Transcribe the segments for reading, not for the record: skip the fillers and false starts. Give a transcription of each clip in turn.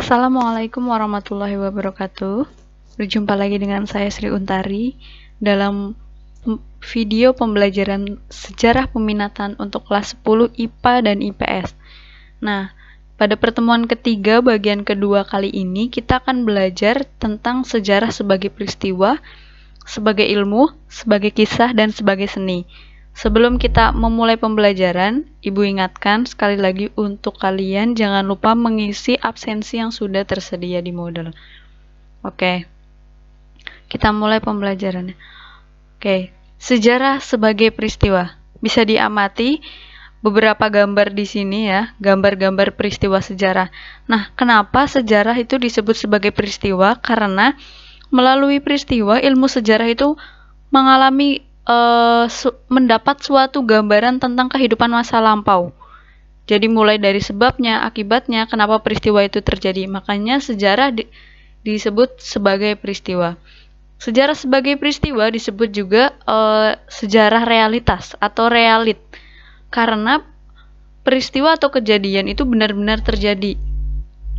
Assalamualaikum warahmatullahi wabarakatuh. Berjumpa lagi dengan saya Sri Untari dalam video pembelajaran sejarah peminatan untuk kelas 10 IPA dan IPS. Nah, pada pertemuan ketiga bagian kedua kali ini kita akan belajar tentang sejarah sebagai peristiwa, sebagai ilmu, sebagai kisah, dan sebagai seni. Sebelum kita memulai pembelajaran, Ibu ingatkan sekali lagi untuk kalian jangan lupa mengisi absensi yang sudah tersedia di modul. Oke, kita mulai pembelajarannya. Oke, sejarah sebagai peristiwa. Bisa diamati beberapa gambar di sini ya, gambar-gambar peristiwa sejarah. Nah, kenapa sejarah itu disebut sebagai peristiwa? Karena melalui peristiwa ilmu sejarah itu mengalami mendapat suatu gambaran tentang kehidupan masa lampau. Jadi mulai dari sebabnya, akibatnya, kenapa peristiwa itu terjadi. Makanya sejarah disebut sebagai peristiwa. Sejarah sebagai peristiwa disebut juga sejarah realitas atau realit. Karena peristiwa atau kejadian itu benar-benar terjadi,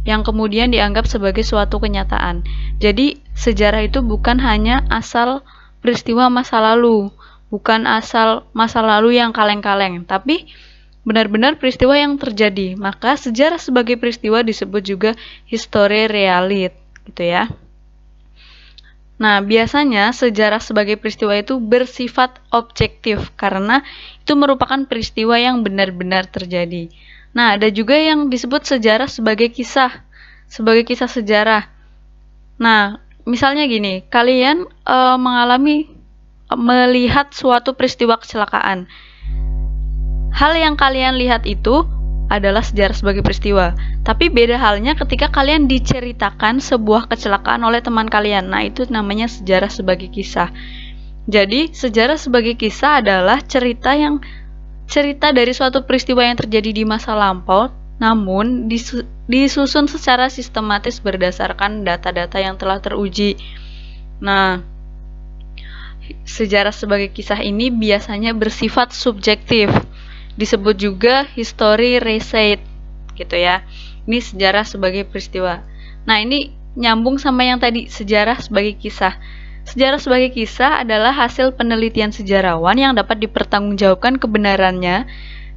yang kemudian dianggap sebagai suatu kenyataan. Jadi sejarah itu bukan hanya asal peristiwa masa lalu, bukan asal masa lalu yang kaleng-kaleng, tapi benar-benar peristiwa yang terjadi. Maka sejarah sebagai peristiwa disebut juga histori realit, gitu ya. Nah, biasanya sejarah sebagai peristiwa itu bersifat objektif karena itu merupakan peristiwa yang benar-benar terjadi. Nah, ada juga yang disebut sejarah sebagai kisah sejarah. Nah, misalnya gini, kalian melihat suatu peristiwa kecelakaan. Hal yang kalian lihat itu adalah sejarah sebagai peristiwa. Tapi beda halnya ketika kalian diceritakan sebuah kecelakaan oleh teman kalian. Nah, itu namanya sejarah sebagai kisah. Jadi, sejarah sebagai kisah adalah cerita dari suatu peristiwa yang terjadi di masa lampau, namun disusun secara sistematis berdasarkan data-data yang telah teruji. Nah, sejarah sebagai kisah ini biasanya bersifat subjektif, disebut juga history recite, gitu ya. Ini sejarah sebagai peristiwa. Nah, ini nyambung sama yang tadi, sejarah sebagai kisah. Sejarah sebagai kisah adalah hasil penelitian sejarawan yang dapat dipertanggungjawabkan kebenarannya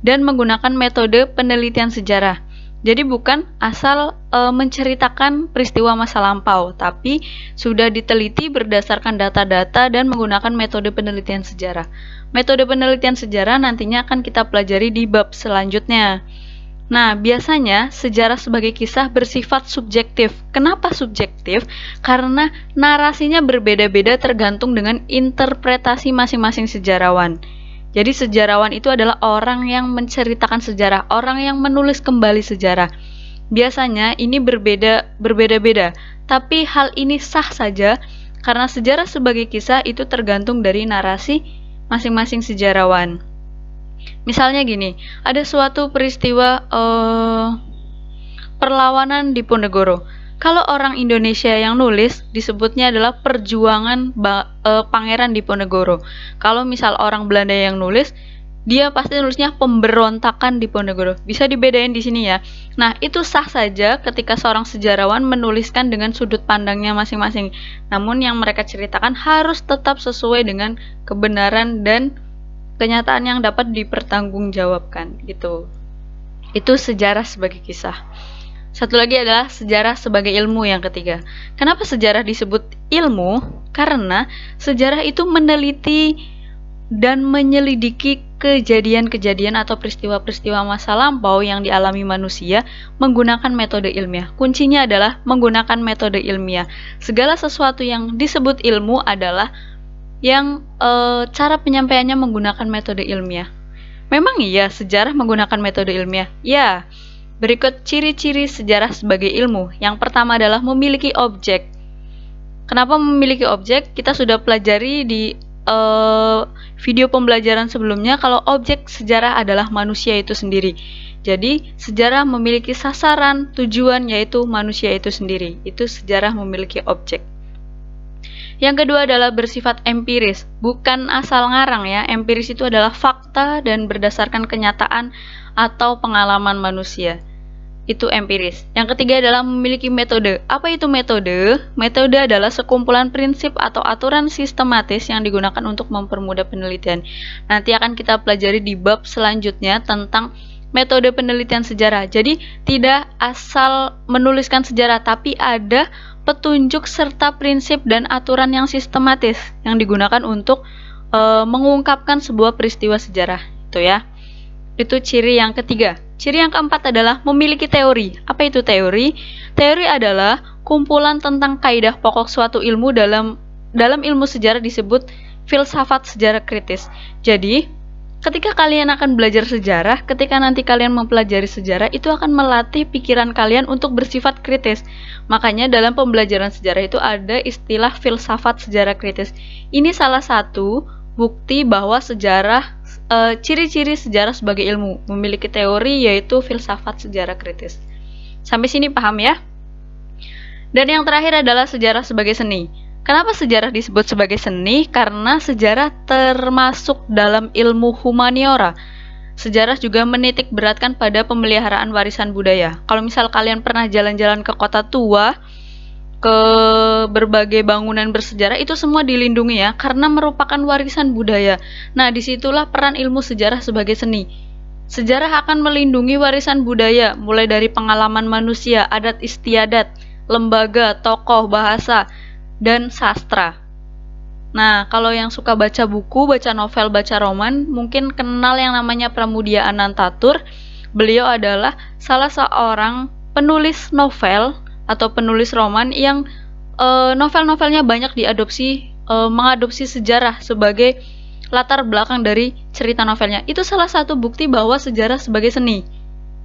dan menggunakan metode penelitian sejarah. Jadi bukan asal menceritakan peristiwa masa lampau, tapi sudah diteliti berdasarkan data-data dan menggunakan metode penelitian sejarah. Metode penelitian sejarah nantinya akan kita pelajari di bab selanjutnya. Nah, biasanya sejarah sebagai kisah bersifat subjektif. Kenapa subjektif? Karena narasinya berbeda-beda tergantung dengan interpretasi masing-masing sejarawan. Jadi sejarawan itu adalah orang yang menceritakan sejarah, orang yang menulis kembali sejarah. Biasanya ini berbeda-beda, tapi hal ini sah saja karena sejarah sebagai kisah itu tergantung dari narasi masing-masing sejarawan. Misalnya gini, ada suatu peristiwa perlawanan Diponegoro. Kalau orang Indonesia yang nulis disebutnya adalah perjuangan Pangeran Diponegoro. Kalau misal orang Belanda yang nulis, dia pasti nulisnya pemberontakan Diponegoro. Bisa dibedain di sini ya. Nah, itu sah saja ketika seorang sejarawan menuliskan dengan sudut pandangnya masing-masing. Namun yang mereka ceritakan harus tetap sesuai dengan kebenaran dan kenyataan yang dapat dipertanggungjawabkan, gitu. Itu sejarah sebagai kisah. Satu lagi adalah sejarah sebagai ilmu yang ketiga. Kenapa sejarah disebut ilmu? Karena sejarah itu meneliti dan menyelidiki kejadian-kejadian atau peristiwa-peristiwa masa lampau yang dialami manusia menggunakan metode ilmiah. Kuncinya adalah menggunakan metode ilmiah. Segala sesuatu yang disebut ilmu adalah yang cara penyampaiannya menggunakan metode ilmiah. Memang iya sejarah menggunakan metode ilmiah? Ya. Berikut ciri-ciri sejarah sebagai ilmu. Yang pertama adalah memiliki objek. Kenapa memiliki objek? Kita sudah pelajari di video pembelajaran sebelumnya kalau objek sejarah adalah manusia itu sendiri. Jadi, sejarah memiliki sasaran, tujuan yaitu manusia itu sendiri. Itu sejarah memiliki objek. Yang kedua adalah bersifat empiris, bukan asal ngarang ya. Empiris itu adalah fakta dan berdasarkan kenyataan atau pengalaman manusia. itu empiris. Yang ketiga adalah memiliki metode. Apa itu metode? Metode adalah sekumpulan prinsip atau aturan sistematis yang digunakan untuk mempermudah penelitian. Nanti akan kita pelajari di bab selanjutnya tentang metode penelitian sejarah. Jadi tidak asal menuliskan sejarah, tapi ada petunjuk serta prinsip dan aturan yang sistematis yang digunakan untuk mengungkapkan sebuah peristiwa sejarah. Itu ya. Itu ciri yang ketiga. Ciri yang keempat adalah memiliki teori. Apa itu teori? Teori adalah kumpulan tentang kaidah pokok suatu ilmu. Dalam ilmu sejarah disebut filsafat sejarah kritis. Jadi, ketika kalian akan belajar sejarah, ketika nanti kalian mempelajari sejarah, itu akan melatih pikiran kalian untuk bersifat kritis. Makanya dalam pembelajaran sejarah itu ada istilah filsafat sejarah kritis. Ini salah satu bukti bahwa sejarah, ciri-ciri sejarah sebagai ilmu, memiliki teori yaitu filsafat sejarah kritis. Sampai sini paham ya? Dan yang terakhir adalah sejarah sebagai seni. Kenapa sejarah disebut sebagai seni? Karena sejarah termasuk dalam ilmu humaniora. Sejarah juga menitik beratkan pada pemeliharaan warisan budaya. Kalau misal kalian pernah jalan-jalan ke kota tua, ke berbagai bangunan bersejarah, itu semua dilindungi ya, karena merupakan warisan budaya. Nah, disitulah peran ilmu sejarah sebagai seni. Sejarah akan melindungi warisan budaya, mulai dari pengalaman manusia, adat istiadat, lembaga, tokoh, bahasa, dan sastra. Nah, kalau yang suka baca buku, baca novel, baca roman, mungkin kenal yang namanya Pramudia Anantatur. Beliau adalah salah seorang penulis novel atau penulis roman yang novel-novelnya banyak diadopsi, mengadopsi sejarah sebagai latar belakang dari cerita novelnya. Itu salah satu bukti bahwa sejarah sebagai seni.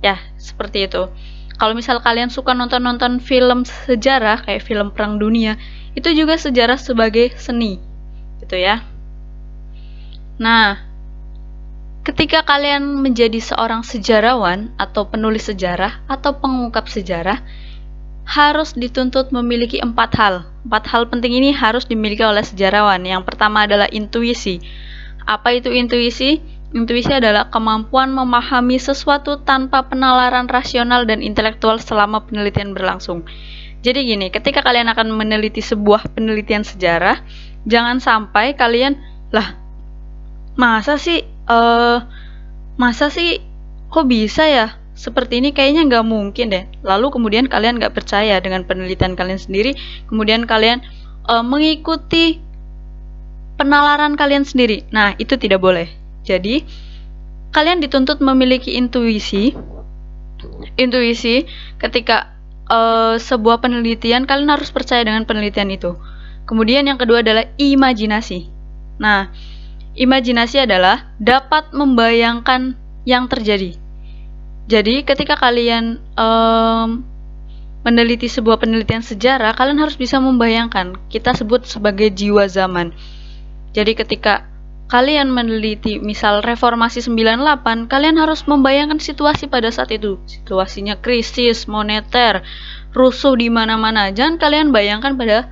Ya, seperti itu. Kalau misal kalian suka nonton-nonton film sejarah kayak film Perang Dunia, itu juga sejarah sebagai seni. Gitu ya. Nah, ketika kalian menjadi seorang sejarawan atau penulis sejarah atau pengungkap sejarah, harus dituntut memiliki 4 hal. 4 hal penting ini harus dimiliki oleh sejarawan. Yang pertama adalah intuisi. Apa itu intuisi? Intuisi adalah kemampuan memahami sesuatu tanpa penalaran rasional dan intelektual selama penelitian berlangsung. Jadi gini, ketika kalian akan meneliti sebuah penelitian sejarah, jangan sampai kalian, masa sih kok bisa ya? Seperti ini kayaknya nggak mungkin deh. Lalu kemudian kalian nggak percaya dengan penelitian kalian sendiri, kemudian kalian mengikuti penalaran kalian sendiri. Nah, itu tidak boleh. Jadi, kalian dituntut memiliki intuisi. Intuisi ketika sebuah penelitian, kalian harus percaya dengan penelitian itu. Kemudian yang kedua adalah imajinasi. Nah, imajinasi adalah dapat membayangkan yang terjadi. Jadi, ketika kalian meneliti sebuah penelitian sejarah, kalian harus bisa membayangkan. Kita sebut sebagai jiwa zaman. Jadi, ketika kalian meneliti misal reformasi 98, kalian harus membayangkan situasi pada saat itu. Situasinya krisis, moneter, rusuh di mana-mana. Jangan kalian bayangkan pada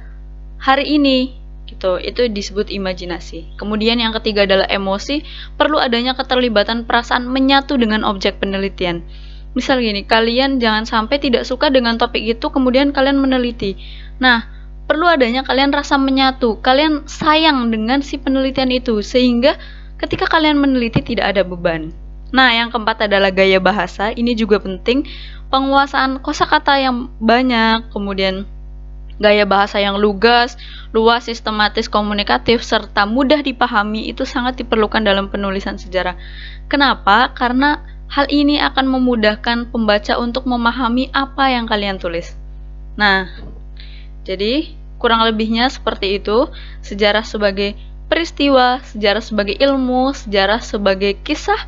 hari ini. Gitu. Itu disebut imajinasi. Kemudian yang ketiga adalah emosi. Perlu adanya keterlibatan perasaan menyatu dengan objek penelitian. Misal gini, kalian jangan sampai tidak suka dengan topik itu, kemudian kalian meneliti. Nah, perlu adanya kalian rasa menyatu. Kalian sayang dengan si penelitian itu, sehingga ketika kalian meneliti tidak ada beban. Nah, yang keempat adalah gaya bahasa. Ini juga penting. Penguasaan kosakata yang banyak, kemudian gaya bahasa yang lugas, luas, sistematis, komunikatif, serta mudah dipahami itu sangat diperlukan dalam penulisan sejarah. Kenapa? Karena hal ini akan memudahkan pembaca untuk memahami apa yang kalian tulis. Nah, jadi kurang lebihnya seperti itu. Sejarah sebagai peristiwa, sejarah sebagai ilmu, sejarah sebagai kisah,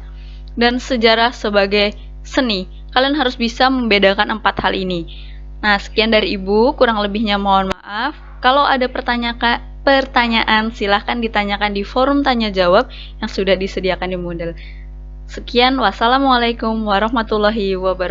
dan sejarah sebagai seni. Kalian harus bisa membedakan 4 hal ini. Nah, sekian dari Ibu, kurang lebihnya mohon maaf. Kalau ada pertanyaan, silahkan ditanyakan di forum tanya jawab yang sudah disediakan di Moodle. Sekian, wassalamualaikum warahmatullahi wabarakatuh.